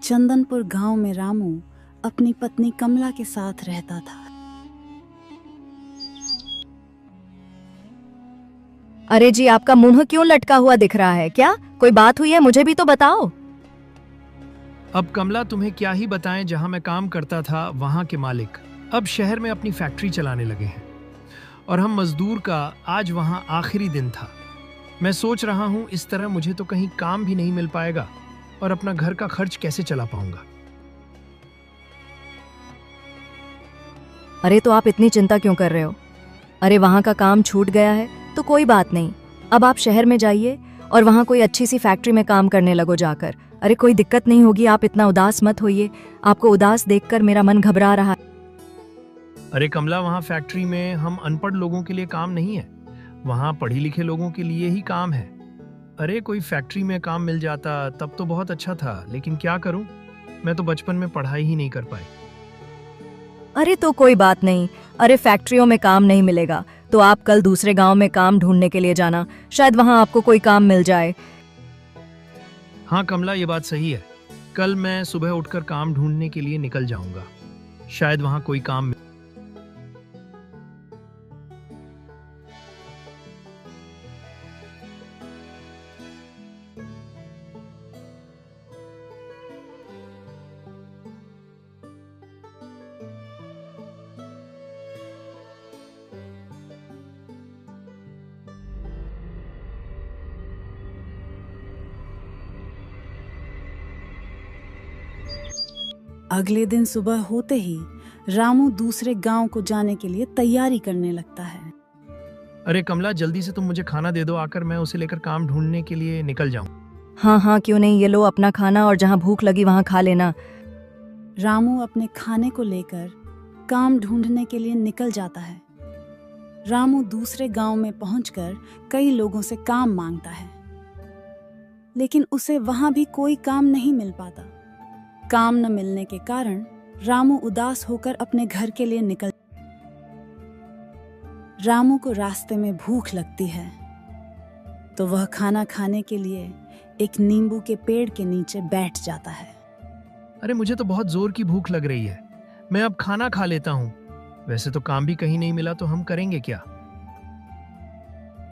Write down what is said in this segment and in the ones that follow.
चंदनपुर गांव में रामू अपनी पत्नी कमला के साथ रहता था। अरे जी, आपका मुंह क्यों लटका हुआ दिख रहा है? क्या कोई बात हुई है? मुझे भी तो बताओ। अब कमला तुम्हें क्या ही बताएं, जहां मैं काम करता था वहां के मालिक अब शहर में अपनी फैक्ट्री चलाने लगे हैं और हम मजदूर का आज वहां आखिरी दिन था। मैं सोच रहा हूं इस तरह मुझे तो कहीं काम भी नहीं मिल पाएगा और अपना घर का खर्च कैसे चला पाऊंगा। अरे तो आप इतनी चिंता क्यों कर रहे हो? अरे वहाँ का काम छूट गया है तो कोई बात नहीं, अब आप शहर में जाइए और वहाँ कोई अच्छी सी फैक्ट्री में काम करने लगो जाकर। अरे कोई दिक्कत नहीं होगी, आप इतना उदास मत होइए। आपको उदास देखकर मेरा मन घबरा रहा है। अरे कमला, वहां फैक्ट्री में हम अनपढ़ लोगों के लिए काम नहीं है, वहां पढ़ी लिखे लोगों के लिए ही काम है। अरे कोई फैक्ट्री में काम मिल जाता तब तो बहुत अच्छा था, लेकिन क्या करूं, मैं तो बचपन में पढ़ाई ही नहीं कर पाई। अरे तो कोई बात नहीं, अरे फैक्ट्रियों में काम नहीं मिलेगा तो आप कल दूसरे गांव में काम ढूंढने के लिए जाना, शायद वहां आपको कोई काम मिल जाए। हाँ कमला, ये बात सही है। कल मैं सुबह उठकर काम ढूंढने के लिए निकल जाऊंगा, शायद वहां कोई काम अगले दिन सुबह होते ही रामू दूसरे गांव को जाने के लिए तैयारी करने लगता है। अरे कमला, जल्दी से तुम मुझे खाना दे दो आकर, मैं उसे लेकर काम ढूंढने के लिए निकल जाऊं। हाँ हाँ, क्यों नहीं, ये लो अपना खाना और जहाँ भूख लगी वहाँ खा लेना। रामू अपने खाने को लेकर काम ढूंढने के लिए निकल जाता है। रामू दूसरे गांव में पहुंचकर कई लोगों से काम मांगता है, लेकिन उसे वहां भी कोई काम नहीं मिल पाता। काम न मिलने के कारण रामू उदास होकर अपने घर के लिए निकल। रामू को रास्ते में भूख लगती है तो वह खाना खाने के लिए एक नींबू के पेड़ के नीचे बैठ जाता है। अरे मुझे तो बहुत जोर की भूख लग रही है, मैं अब खाना खा लेता हूँ। वैसे तो काम भी कहीं नहीं मिला तो हम करेंगे क्या।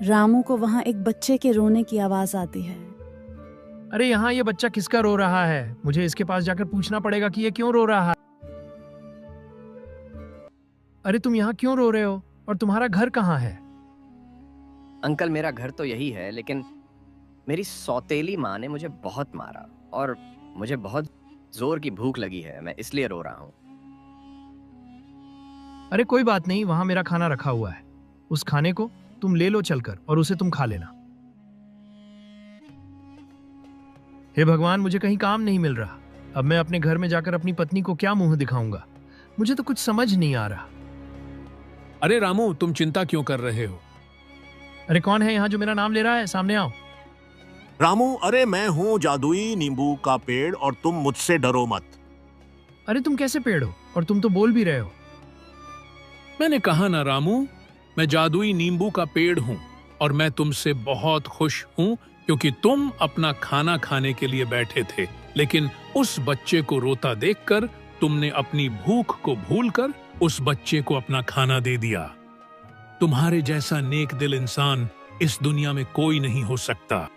रामू को वहां एक बच्चे के रोने की आवाज आती है। अरे यहाँ ये बच्चा किसका रो रहा है? मुझे इसके पास जाकर पूछना पड़ेगा कि ये क्यों रो रहा है। अरे तुम यहाँ क्यों रो रहे हो और तुम्हारा घर कहाँ है? अंकल, मेरा घर तो यही है, लेकिन मेरी सौतेली माँ ने मुझे बहुत मारा और मुझे बहुत जोर की भूख लगी है, मैं इसलिए रो रहा हूँ। अरे कोई बात नहीं, वहां मेरा खाना रखा हुआ है, उस खाने को तुम ले लो चलकर और उसे तुम खा लेना। हे भगवान, मुझे कहीं काम नहीं मिल रहा। अब मैं अपने घर में जाकर अपनी पत्नी को क्या मुंह दिखाऊंगा? मुझे तो कुछ समझ नहीं आ रहा। अरे रामू, तुम चिंता क्यों कर रहे हो? अरे कौन है यहाँ जो मेरा नाम ले रहा है? सामने आओ। रामू, अरे मैं हूँ जादुई नींबू का पेड़ और तुम मुझसे डरो मत। अरे तुम कैसे पेड़ हो और तुम तो बोल भी रहे हो? मैंने कहा ना रामू, मैं जादुई नींबू का पेड़ हूँ और मैं तुमसे बहुत खुश हूँ क्योंकि तुम अपना खाना खाने के लिए बैठे थे, लेकिन उस बच्चे को रोता देखकर तुमने अपनी भूख को भूलकर उस बच्चे को अपना खाना दे दिया। तुम्हारे जैसा नेक दिल इंसान इस दुनिया में कोई नहीं हो सकता।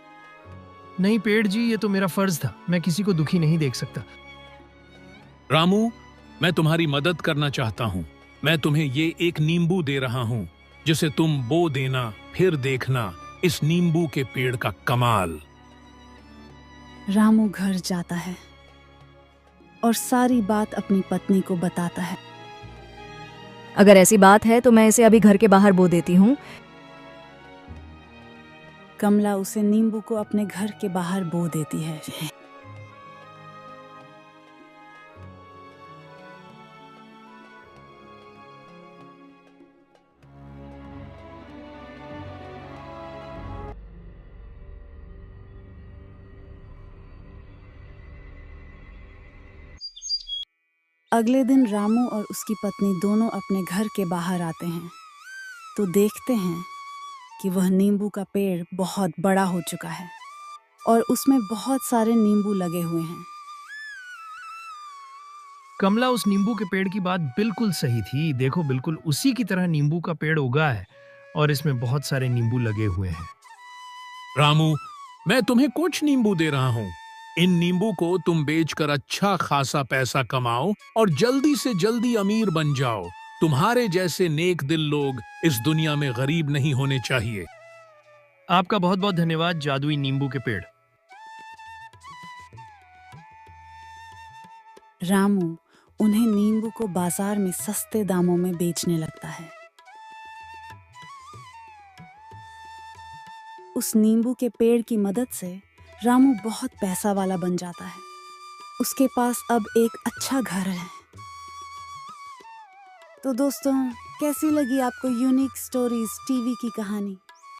नहीं पेड़ जी, ये तो मेरा फर्ज था, मैं किसी को दुखी नहीं देख सकता। रामू, मैं तुम्हारी मदद करना चाहता हूँ। मैं तुम्हें ये एक नींबू दे रहा हूँ जिसे तुम बो देना, फिर देखना इस नींबू के पेड़ का कमाल। रामू घर जाता है और सारी बात अपनी पत्नी को बताता है। अगर ऐसी बात है तो मैं इसे अभी घर के बाहर बो देती हूँ। कमला उसे नींबू को अपने घर के बाहर बो देती है। अगले दिन रामू और उसकी पत्नी दोनों अपने घर के बाहर आते हैं तो देखते हैं कि वह नींबू का पेड़ बहुत बड़ा हो चुका है और उसमें बहुत सारे नींबू लगे हुए हैं। कमला, उस नींबू के पेड़ की बात बिल्कुल सही थी। देखो, बिल्कुल उसी की तरह नींबू का पेड़ उगा है और इसमें बहुत सारे नींबू लगे हुए हैं। रामू, मैं तुम्हें कुछ नींबू दे रहा हूँ। इन नींबू को तुम बेचकर अच्छा खासा पैसा कमाओ और जल्दी से जल्दी अमीर बन जाओ। तुम्हारे जैसे नेक दिल लोग इस दुनिया में गरीब नहीं होने चाहिए। आपका बहुत बहुत धन्यवाद जादुई नींबू के पेड़। रामू उन्हें नींबू को बाजार में सस्ते दामों में बेचने लगता है। उस नींबू के पेड़ की मदद से रामू बहुत पैसा वाला बन जाता है। उसके पास अब एक अच्छा घर है। तो दोस्तों, कैसी लगी आपको यूनिक स्टोरीज टीवी की कहानी?